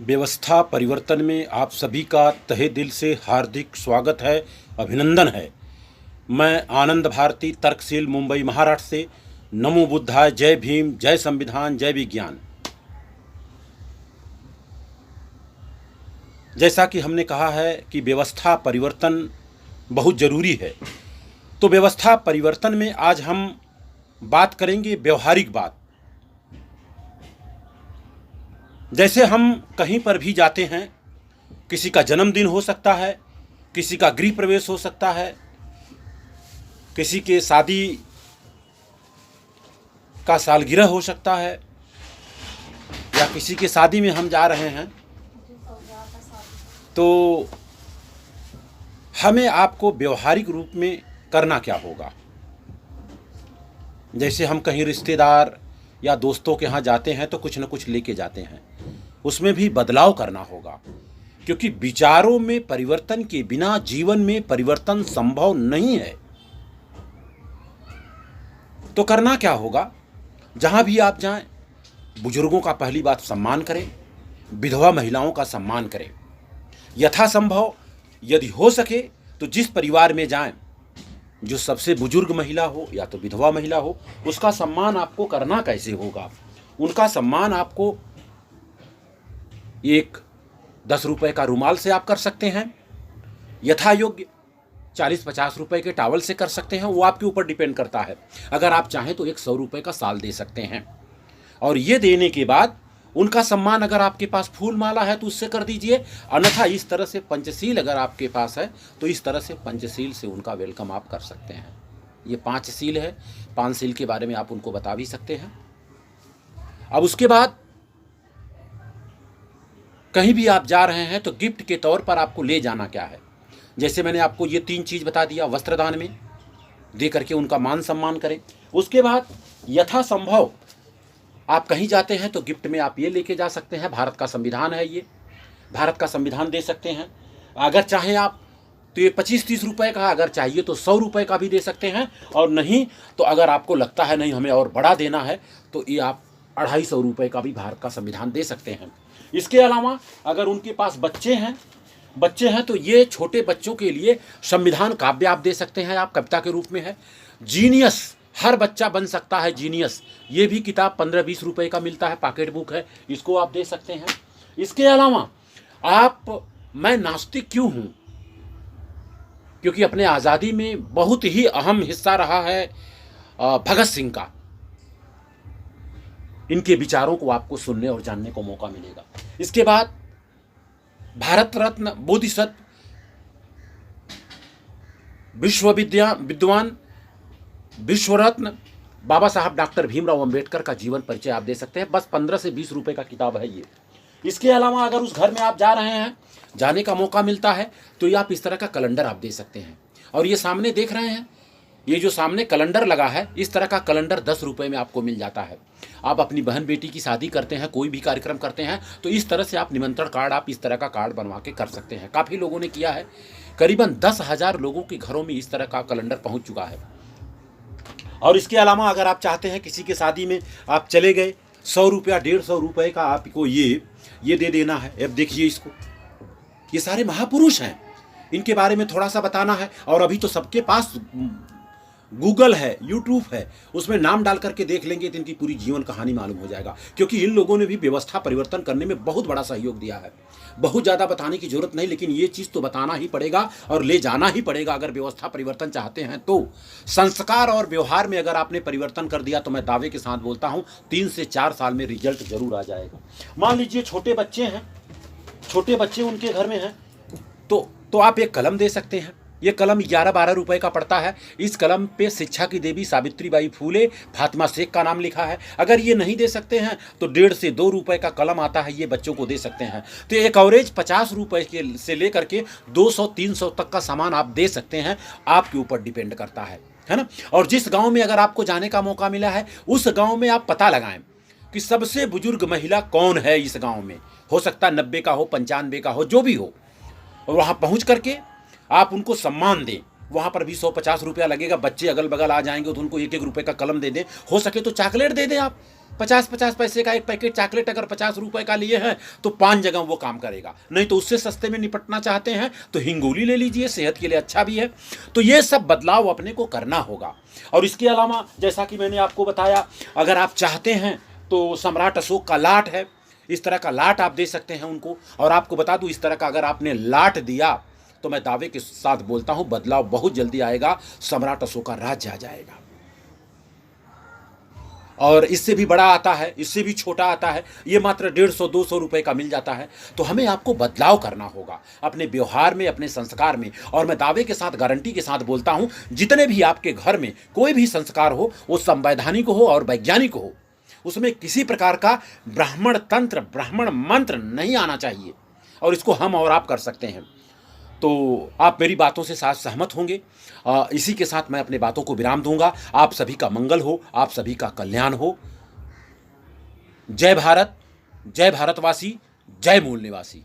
व्यवस्था परिवर्तन में आप सभी का तहे दिल से हार्दिक स्वागत है, अभिनंदन है। मैं आनंद भारती तर्कशील मुंबई महाराष्ट्र से। नमो बुद्धाय, जय भीम, जय संविधान, जय विज्ञान। जैसा कि हमने कहा है कि व्यवस्था परिवर्तन बहुत ज़रूरी है, तो व्यवस्था परिवर्तन में आज हम बात करेंगे व्यवहारिक बात। जैसे हम कहीं पर भी जाते हैं, किसी का जन्मदिन हो सकता है, किसी का गृह प्रवेश हो सकता है, किसी के शादी का सालगिरह हो सकता है, या किसी के शादी में हम जा रहे हैं, तो हमें आपको व्यवहारिक रूप में करना क्या होगा। जैसे हम कहीं रिश्तेदार या दोस्तों के यहाँ जाते हैं तो कुछ न कुछ लेके जाते हैं, उसमें भी बदलाव करना होगा, क्योंकि विचारों में परिवर्तन के बिना जीवन में परिवर्तन संभव नहीं है। तो करना क्या होगा, जहाँ भी आप जाएं, बुजुर्गों का पहली बात सम्मान करें, विधवा महिलाओं का सम्मान करें। यथासंभव यदि हो सके तो जिस परिवार में जाएं, जो सबसे बुजुर्ग महिला हो या तो विधवा महिला हो, उसका सम्मान आपको करना कैसे होगा। उनका सम्मान आपको एक 10 रुपए का रुमाल से आप कर सकते हैं, यथा योग्य 40-50 रुपए के टावल से कर सकते हैं, वो आपके ऊपर डिपेंड करता है। अगर आप चाहें तो एक 100 रुपए का साल दे सकते हैं, और ये देने के बाद उनका सम्मान, अगर आपके पास फूल माला है तो उससे कर दीजिए, अन्यथा इस तरह से पंचशील अगर आपके पास है तो इस तरह से पंचशील से उनका वेलकम आप कर सकते हैं। ये 5 शील है, 5 शील के बारे में आप उनको बता भी सकते हैं। अब उसके बाद कहीं भी आप जा रहे हैं तो गिफ्ट के तौर पर आपको ले जाना क्या है। जैसे मैंने आपको ये 3 चीज़ बता दिया, वस्त्रदान में दे करके उनका मान सम्मान करें। उसके बाद यथासंभव आप कहीं जाते हैं तो गिफ्ट में आप ये लेके जा सकते हैं, भारत का संविधान है, ये भारत का संविधान दे सकते हैं। अगर चाहें आप तो ये 25-30 रुपए का, अगर चाहिए तो 100 रुपए का भी दे सकते हैं, और नहीं तो अगर आपको लगता है नहीं हमें और बड़ा देना है तो ये आप 250 रुपए का भी भारत का संविधान दे सकते हैं। इसके अलावा अगर उनके पास बच्चे हैं तो ये छोटे बच्चों के लिए संविधान काव्य आप दे सकते हैं, आप कविता के रूप में है। जीनियस, हर बच्चा बन सकता है जीनियस, ये भी किताब 15-20 रुपए का मिलता है, पॉकेट बुक है, इसको आप दे सकते हैं। इसके अलावा मैं नास्तिक क्यों हूं, क्योंकि अपने आज़ादी में बहुत ही अहम हिस्सा रहा है भगत सिंह का। इनके विचारों को आपको सुनने और जानने को मौका मिलेगा। इसके बाद भारत रत्न बोधिसत्व विद्वान विश्व रत्न बाबा साहब डॉक्टर भीमराव अंबेडकर का जीवन परिचय आप दे सकते हैं। बस 15 से 20 रुपए का किताब है ये। इसके अलावा अगर उस घर में आप जा रहे हैं, जाने का मौका मिलता है, तो ये आप इस तरह का कैलेंडर आप दे सकते हैं। और ये सामने देख रहे हैं, ये जो सामने कैलेंडर लगा है, इस तरह का कैलेंडर 10 रुपए में आपको मिल जाता है। आप अपनी बहन बेटी की शादी करते हैं, कोई भी कार्यक्रम करते हैं, तो इस तरह से आप निमंत्रण कार्ड, आप इस तरह का कार्ड बनवा के कर सकते हैं। काफ़ी लोगों ने किया है, करीबन 10,000 लोगों के घरों में इस तरह का कैलेंडर पहुंच चुका है। और इसके अलावा अगर आप चाहते हैं किसी के शादी में आप चले गए, 100 रुपया 150 रुपये का आपको ये दे देना है। अब देखिए इसको, ये सारे महापुरुष हैं, इनके बारे में थोड़ा सा बताना है। और अभी तो सबके पास गूगल है, यूट्यूब है, उसमें नाम डाल करके देख लेंगे तो इनकी पूरी जीवन कहानी मालूम हो जाएगा। क्योंकि इन लोगों ने भी व्यवस्था परिवर्तन करने में बहुत बड़ा सहयोग दिया है। बहुत ज़्यादा बताने की जरूरत नहीं, लेकिन ये चीज़ तो बताना ही पड़ेगा और ले जाना ही पड़ेगा। अगर व्यवस्था परिवर्तन चाहते हैं तो संस्कार और व्यवहार में अगर आपने परिवर्तन कर दिया तो मैं दावे के साथ बोलता हूँ 3 से 4 साल में रिजल्ट जरूर आ जाएगा। मान लीजिए छोटे बच्चे उनके घर में हैं, तो आप एक कलम दे सकते हैं। ये कलम 11-12 रुपए का पड़ता है। इस कलम पे शिक्षा की देवी सावित्रीबाई फूले, फातिमा शेख का नाम लिखा है। अगर ये नहीं दे सकते हैं तो 1.5 से 2 रुपए का कलम आता है, ये बच्चों को दे सकते हैं। तो एक एवरेज 50 रुपए के से लेकर के 200-300 तक का सामान आप दे सकते हैं, आपके ऊपर डिपेंड करता है ना। और जिस गाँव में अगर आपको जाने का मौका मिला है, उस गाँव में आप पता लगाएं कि सबसे बुजुर्ग महिला कौन है इस गाँव में। हो सकता है 90 का हो, 95 का हो, जो भी हो, और वहाँ पहुँच करके आप उनको सम्मान दें, वहाँ पर भी 150 रुपया लगेगा। बच्चे अगल बगल आ जाएंगे तो उनको 1-1 रुपये का कलम दे दें, हो सके तो चॉकलेट दे दें आप। 50-50 पैसे का एक पैकेट चॉकलेट अगर 50 रुपये का लिए हैं तो 5 जगह वो काम करेगा। नहीं तो उससे सस्ते में निपटना चाहते हैं तो हिंगोली ले लीजिए, सेहत के लिए अच्छा भी है। तो ये सब बदलाव अपने को करना होगा। और इसके अलावा जैसा कि मैंने आपको बताया, अगर आप चाहते हैं तो सम्राट अशोक का लाट है, इस तरह का लाट आप दे सकते हैं उनको। और आपको बता दूं, इस तरह का अगर आपने लाट दिया तो मैं दावे के साथ बोलता हूं बदलाव बहुत जल्दी आएगा, सम्राट अशोक का राज्य आ जाएगा। और इससे भी बड़ा आता है, इससे भी छोटा आता है, ये मात्र 150-200 रुपए का मिल जाता है। तो हमें आपको बदलाव करना होगा अपने व्यवहार में, अपने संस्कार में। और मैं दावे के साथ, गारंटी के साथ बोलता हूं, जितने भी आपके घर में कोई भी संस्कार हो, वो संवैधानिक हो और वैज्ञानिक हो, उसमें किसी प्रकार का ब्राह्मण तंत्र, ब्राह्मण मंत्र नहीं आना चाहिए। और इसको हम और आप कर सकते हैं। तो आप मेरी बातों से साथ सहमत होंगे। इसी के साथ मैं अपने बातों को विराम दूंगा। आप सभी का मंगल हो, आप सभी का कल्याण हो। जय भारत, जय भारतवासी, जय मूल निवासी।